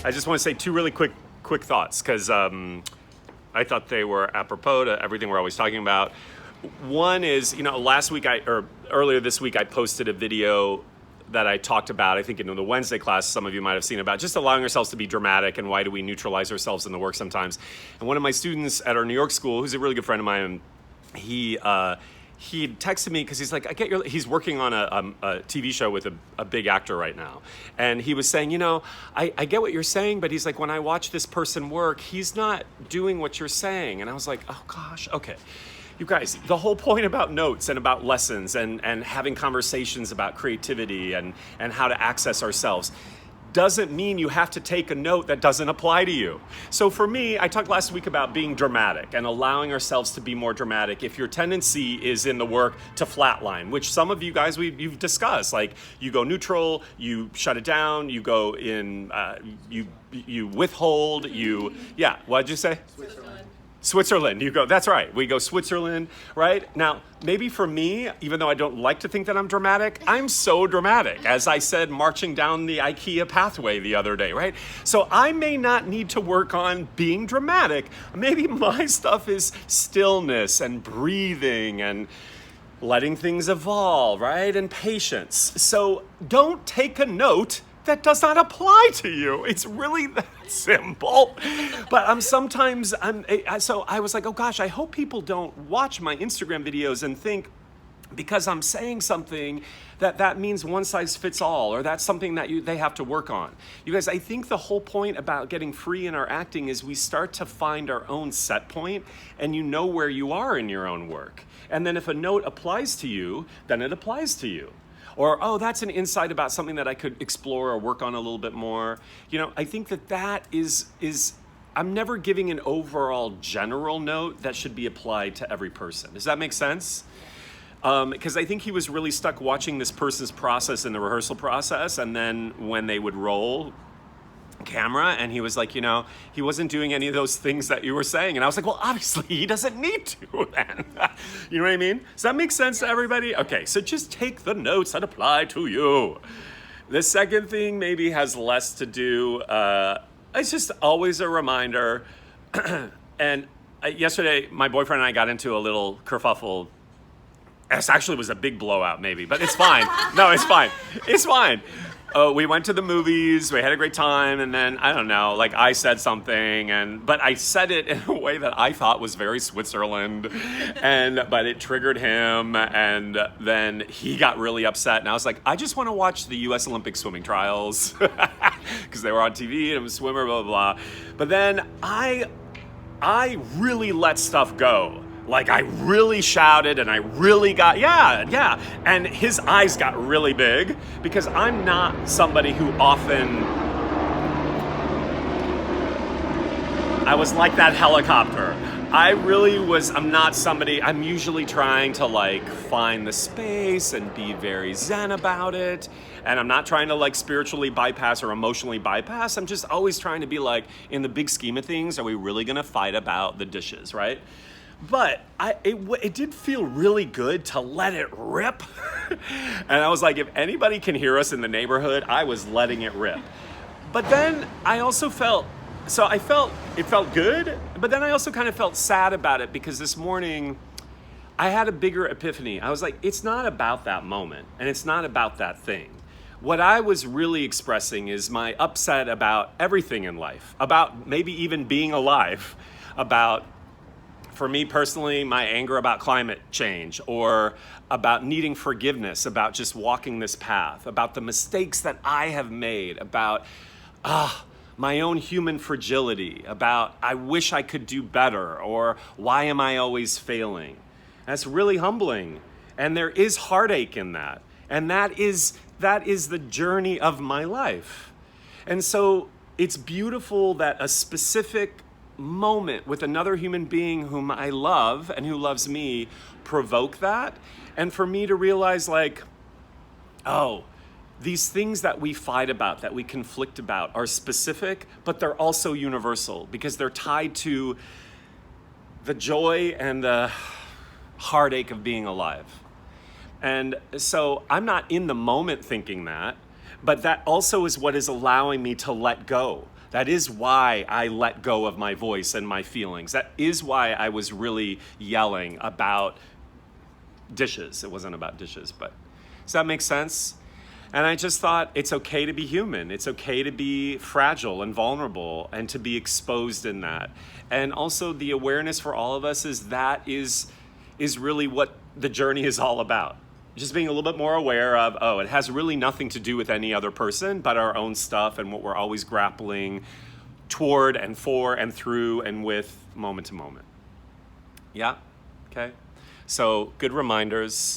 I just want to say two really quick thoughts, because I thought they were apropos to everything we're always talking about. One is, earlier this week, I posted a video that I talked about, I think in the Wednesday class, some of you might have seen, about just allowing ourselves to be dramatic and why do we neutralize ourselves in the work sometimes. And one of my students at our New York school, who's a really good friend of mine, he texted me because he's like, he's working on a TV show with a big actor right now. And he was saying, I get what you're saying, but he's like, when I watch this person work, he's not doing what you're saying. And I was like, oh gosh, okay. You guys, the whole point about notes and about lessons and having conversations about creativity and how to access ourselves doesn't mean you have to take a note that doesn't apply to you. So for me, I talked last week about being dramatic and allowing ourselves to be more dramatic. If your tendency is in the work to flatline, which some of you guys you've discussed, like you go neutral, you shut it down, you go in, you withhold, what'd you say? Switzerland, you go, that's right. We go Switzerland, right? Now, maybe for me, even though I don't like to think that I'm dramatic, I'm so dramatic, as I said, marching down the IKEA pathway the other day, right? So I may not need to work on being dramatic. Maybe my stuff is stillness and breathing and letting things evolve, right? And patience. So don't take a note that does not apply to you. It's really that simple. But so I was like, oh gosh, I hope people don't watch my Instagram videos and think because I'm saying something that means one size fits all, or that's something that they have to work on. You guys, I think the whole point about getting free in our acting is we start to find our own set point, and you know where you are in your own work. And then if a note applies to you, then it applies to you. Or, oh, that's an insight about something that I could explore or work on a little bit more. I think that is I'm never giving an overall general note that should be applied to every person. Does that make sense? Because I think he was really stuck watching this person's process in the rehearsal process, and then when they would roll camera, and he was like, he wasn't doing any of those things that you were saying. And I was like, well, obviously he doesn't need to then. You know what I mean? Does that make sense to everybody? Okay, so just take the notes that apply to you. The second thing maybe has less to do, it's just always a reminder. And yesterday, my boyfriend and I got into a little kerfuffle. It actually was a big blowout maybe, but it's fine. No, it's fine. It's fine. We went to the movies, we had a great time, and then, I don't know, I said something, but I said it in a way that I thought was very Switzerland, but it triggered him, and then he got really upset, and I was like, I just want to watch the U.S. Olympic swimming trials, because they were on TV, and I'm a swimmer, blah, blah, blah. But then I really let stuff go. I really shouted and I really got, yeah. And his eyes got really big because I'm not somebody who often, I was like that helicopter. I'm not somebody, I'm usually trying to find the space and be very zen about it. And I'm not trying to spiritually bypass or emotionally bypass. I'm just always trying to be in the big scheme of things, are we really gonna fight about the dishes, right? But it did feel really good to let it rip. And I was like, if anybody can hear us in the neighborhood, I was letting it rip. But then I also it felt good, but then I also kind of felt sad about it because this morning I had a bigger epiphany. I was like, it's not about that moment and it's not about that thing. What I was really expressing is my upset about everything in life, about maybe even being alive, about, for me personally, my anger about climate change, or about needing forgiveness, about just walking this path, about the mistakes that I have made, about my own human fragility, about I wish I could do better, or why am I always failing? That's really humbling. And there is heartache in that. And that is the journey of my life. And so it's beautiful that a specific moment with another human being whom I love and who loves me provoke that. And for me to realize these things that we fight about, that we conflict about are specific, but they're also universal because they're tied to the joy and the heartache of being alive. And so I'm not in the moment thinking that, but that also is what is allowing me to let go. That is why I let go of my voice and my feelings. That is why I was really yelling about dishes. It wasn't about dishes, but does that make sense? And I just thought it's okay to be human. It's okay to be fragile and vulnerable and to be exposed in that. And also the awareness for all of us is that is really what the journey is all about. Just being a little bit more aware of, oh, it has really nothing to do with any other person but our own stuff and what we're always grappling toward and for and through and with moment to moment. Yeah? Okay. So good reminders.